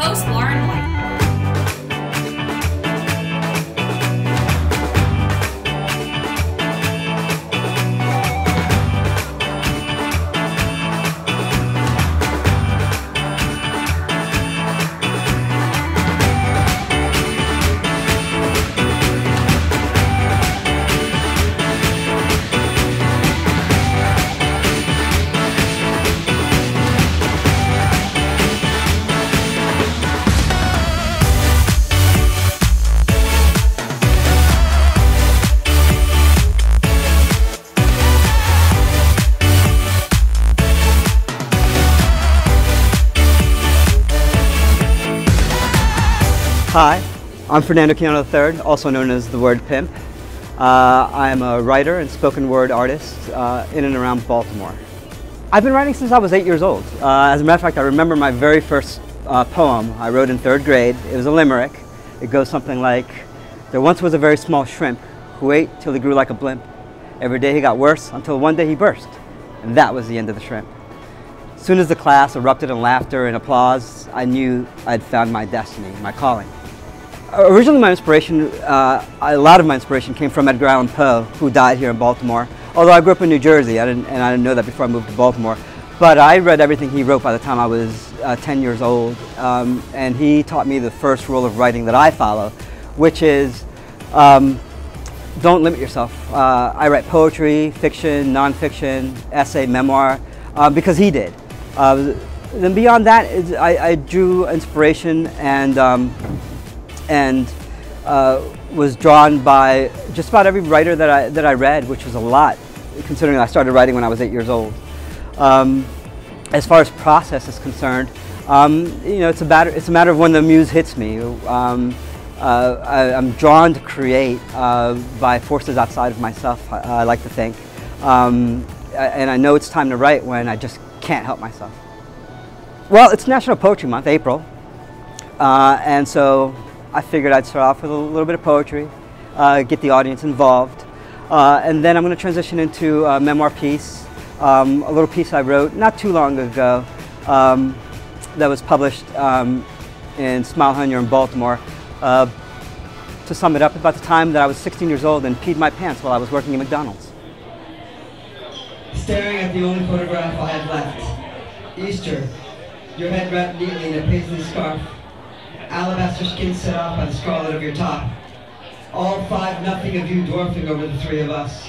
host, Lauren White. Hi, I'm Fernando QUIJANO III, also known as the Word Pimp. I'm a writer and spoken word artist in and around Baltimore. I've been writing since I was 8 years old. As a matter of fact, I remember my very first poem I wrote in 3rd grade. It was a limerick. It goes something like, "There once was a very small shrimp who ate till he grew like a blimp. Every day he got worse until one day he burst, and that was the end of the shrimp." As soon as the class erupted in laughter and applause, I knew I'd found my destiny, my calling. Originally, my inspiration, a lot of my inspiration came from Edgar Allan Poe, who died here in Baltimore. Although I grew up in New Jersey, and I didn't know that before I moved to Baltimore. But I read everything he wrote by the time I was 10 years old, and he taught me the first rule of writing that I follow, which is don't limit yourself. I write poetry, fiction, nonfiction, essay, memoir, because he did. Then beyond that, I drew inspiration and was drawn by just about every writer that I read, which was a lot, considering I started writing when I was 8 years old. As far as process is concerned, you know, it's a matter of when the muse hits me. I'm drawn to create by forces outside of myself, I like to think. And I know it's time to write when I just can't help myself. Well, it's National Poetry Month, April, and so I figured I'd start off with a little bit of poetry, get the audience involved, and then I'm going to transition into a memoir piece, a little piece I wrote not too long ago that was published in Smile Honey in Baltimore. To sum it up, about the time that I was 16 years old and peed my pants while I was working at McDonald's. Staring at the only photograph I had left. Easter, your head wrapped neatly in a paisley scarf. Alabaster skin set off by the scarlet of your top. All 5-0 of you dwarfing over the 3 of us.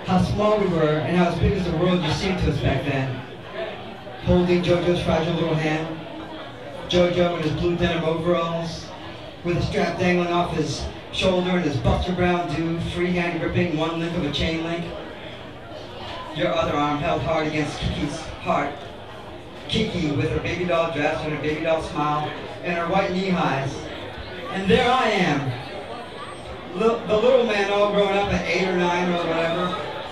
How small we were and how as big as the world you seemed to us back then. Holding Jojo's fragile little hand. Jojo in his blue denim overalls, with a strap dangling off his shoulder and his Buster Brown dude free hand gripping one link of a chain link. Your other arm held hard against Kiki's heart. Kiki with her baby doll dress and her baby doll smile and her white knee highs. And there I am, the little man all grown up at 8 or 9 or whatever.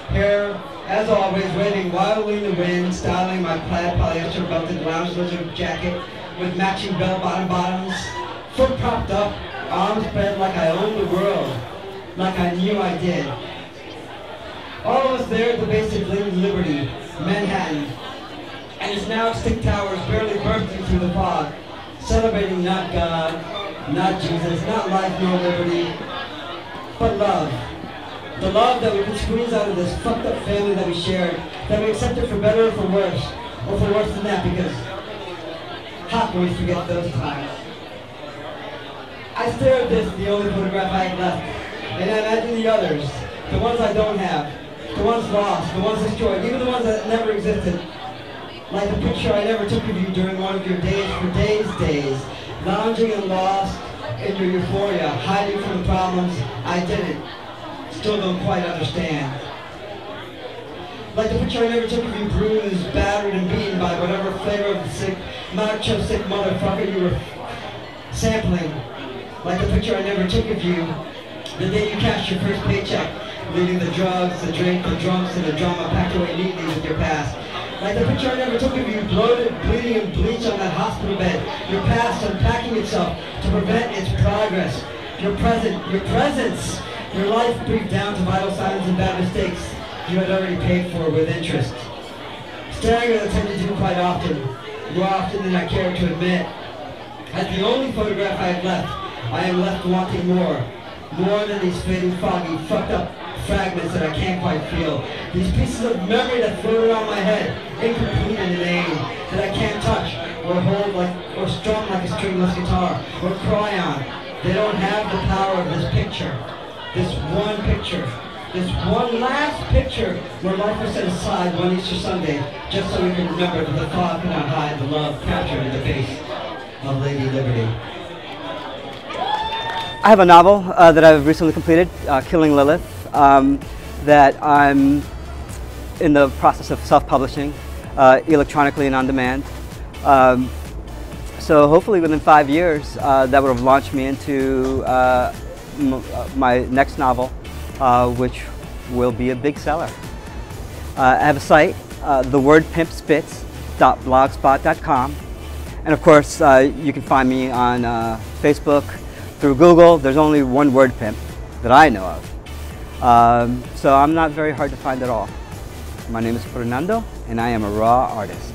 Hair, as always, waving wildly in the wind, styling my plaid polyester belted lounge lizard jacket with matching bell-bottom bottoms. Foot propped up, arms spread like I owned the world, like I knew I did. All of us there at the base of Liberty, Manhattan, and its now extinct towers barely bursting through the fog, celebrating not God, not Jesus, not life nor liberty, but love. The love that we could squeeze out of this fucked up family that we shared, that we accepted for better or for worse than that, because how can we forget those times? I stare at this, the only photograph I have left, and I imagine the others, the ones I don't have, the ones lost, the ones destroyed, even the ones that never existed. Like the picture I never took of you during one of your days for days, lounging and lost in your euphoria, hiding from the problems I didn't, still don't quite understand. Like the picture I never took of you bruised, battered, and beaten by whatever flavor of the sick, macho sick motherfucker you were sampling. Like the picture I never took of you the day you cashed your first paycheck, leaving the drugs, the drink, the drunks, and the drama packed away neatly with your past. Like the picture I never took of you bloated, bleeding, and bleached on that hospital bed, your past unpacking itself to prevent its progress. Your presence, your life briefed down to vital signs and bad mistakes you had already paid for with interest. Staring at the tend to do quite often, more often than I care to admit. As the only photograph I have left, I am left wanting more. More than these fading, foggy, fucked up fragments that I can't quite feel. These pieces of memory that float around my head, incomplete and inane, that I can't touch, or hold like, or strum like a stringless guitar, or cry on. They don't have the power of this picture. This one picture. This one last picture where life was set aside one Easter Sunday, just so we can remember that the fog cannot hide the love captured in the face of Lady Liberty. I have a novel that I've recently completed, Killing Lilith, that I'm in the process of self-publishing electronically and on demand. So hopefully within 5 years, that would have launched me into my next novel, which will be a big seller. I have a site, thewordpimpspits.blogspot.com, and of course you can find me on Facebook, through Google. There's only one word pimp that I know of, so I'm not very hard to find at all. My name is Fernando, and I am a raw artist.